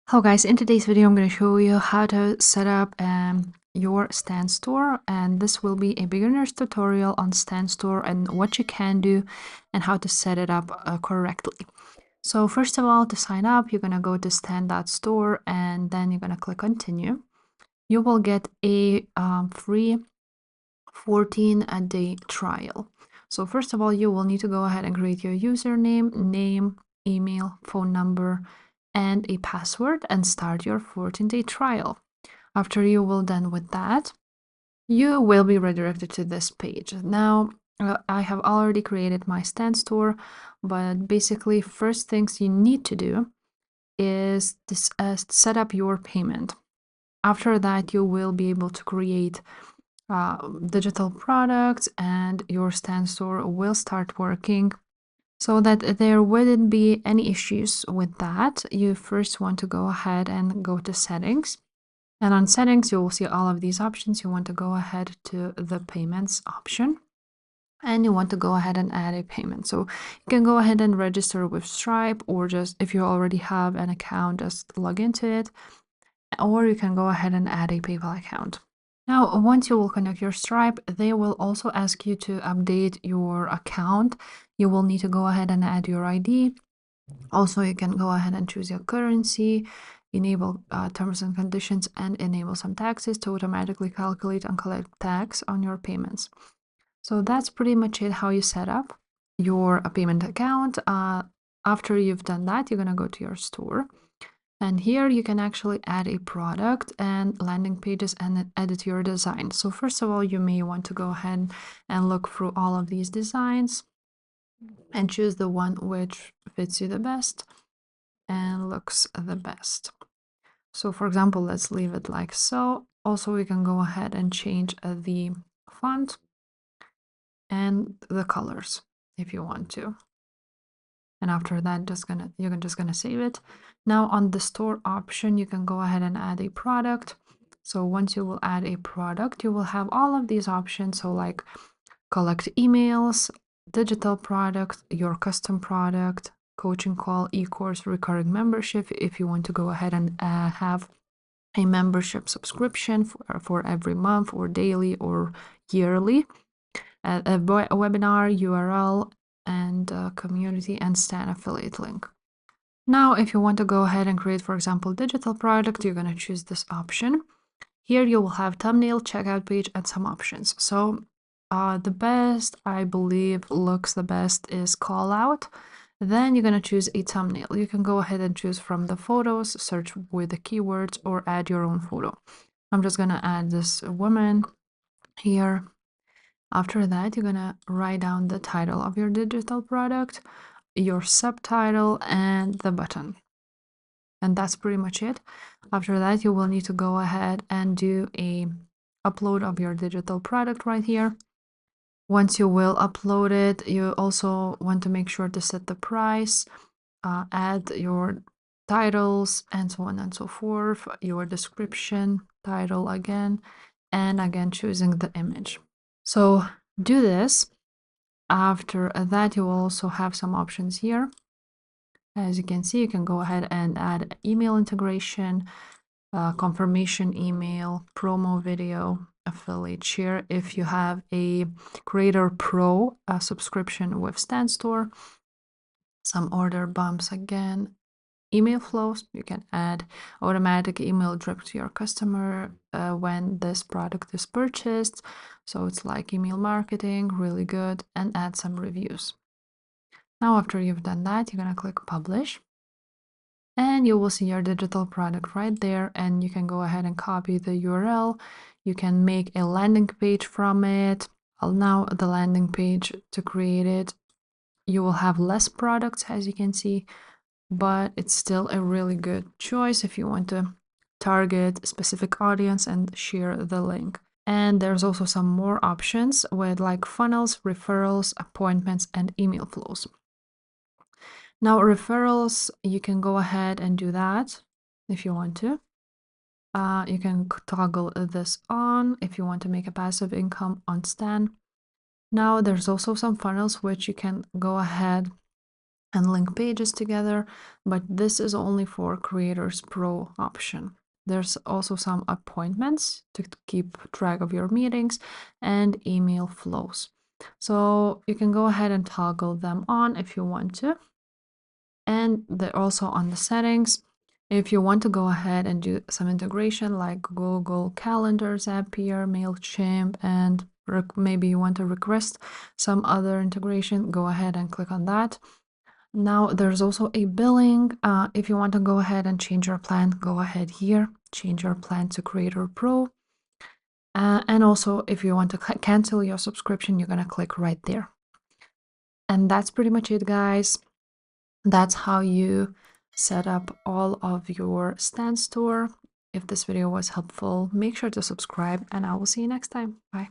Hello guys, in today's video I'm going to show you how to set up your Stan Store, and this will be a beginner's tutorial on Stan Store and what you can do and how to set it up correctly. So first of all, to sign up, you're going to go to stan.store and then you're going to click continue. You will get a free 14-day trial. So first of all, you will need to go ahead and create your username, name, email, phone number, and a password and start your 14-day trial. After you will done with that, you will be redirected to this page. Now, I have already created my Stan Store, but basically first things you need to do is this, set up your payment. After that, you will be able to create digital products and your Stan Store will start working. So that there wouldn't be any issues with that, you first want to go ahead and go to settings. And on settings, you will see all of these options. You want to go ahead to the payments option and you want to go ahead and add a payment. So you can go ahead and register with Stripe, or just if you already have an account, just log into it, or you can go ahead and add a PayPal account. Now, once you will connect your Stripe, they will also ask you to update your account. You will need to go ahead and add your ID. Also, you can go ahead and choose your currency, enable terms and conditions, and enable some taxes to automatically calculate and collect tax on your payments. So that's pretty much it, how you set up your payment account. After you've done that, you're going to go to your store. And here you can actually add a product and landing pages and edit your design. So first of all, you may want to go ahead and look through all of these designs and choose the one which fits you the best and looks the best. So for example, let's leave it like so. Also, we can go ahead and change the font and the colors if you want to. And after that, you're just gonna save it. Now on the store option, you can go ahead and add a product. So once you will add a product, you will have all of these options. So like collect emails, digital product, your custom product, coaching call, e-course, recurring membership, if you want to go ahead and have a membership subscription for every month or daily or yearly, a webinar URL, and community and Stan affiliate link. Now, if you want to go ahead and create, for example, digital product, you're going to choose this option. Here you will have thumbnail, checkout page, and some options. So the best, I believe, looks the best is call out. Then you're going to choose a thumbnail. You can go ahead and choose from the photos, search with the keywords, or add your own photo. I'm just going to add this woman here. After that, you're going to write down the title of your digital product, your subtitle, and the button. And that's pretty much it. After that, you will need to go ahead and do a upload of your digital product right here. Once you will upload it, you also want to make sure to set the price, add your titles, and so on and so forth, your description, title again, and again choosing the image. So do this. After that, you will also have some options here. As you can see, you can go ahead and add email integration, confirmation email, promo video, affiliate share if you have a Creator Pro subscription with Stan Store, some order bumps again, email flows. You can add automatic email drip to your customer when this product is purchased. So it's like email marketing, really good, and add some reviews. Now, after you've done that, you're going to click publish. And you will see your digital product right there, and you can go ahead and copy the URL. You can make a landing page from it. Now the landing page, to create it, you will have less products, as you can see, but it's still a really good choice if you want to target a specific audience and share the link. And there's also some more options with like funnels, referrals, appointments, and email flows. Now, referrals, you can go ahead and do that if you want to. You can toggle this on if you want to make a passive income on Stan. Now, there's also some funnels which you can go ahead and link pages together, but this is only for Creators Pro option. There's also some appointments to keep track of your meetings and email flows. So you can go ahead and toggle them on if you want to. And they're also on the settings. If you want to go ahead and do some integration like Google Calendar, Zapier, MailChimp, and maybe you want to request some other integration, go ahead and click on that. Now there's also a billing. If you want to go ahead and change your plan, go ahead here, change your plan to Creator Pro. And also if you want to cancel your subscription, you're going to click right there. And that's pretty much it, guys. That's how you set up all of your Stan Store. If this video was helpful, make sure to subscribe and I will see you next time. Bye.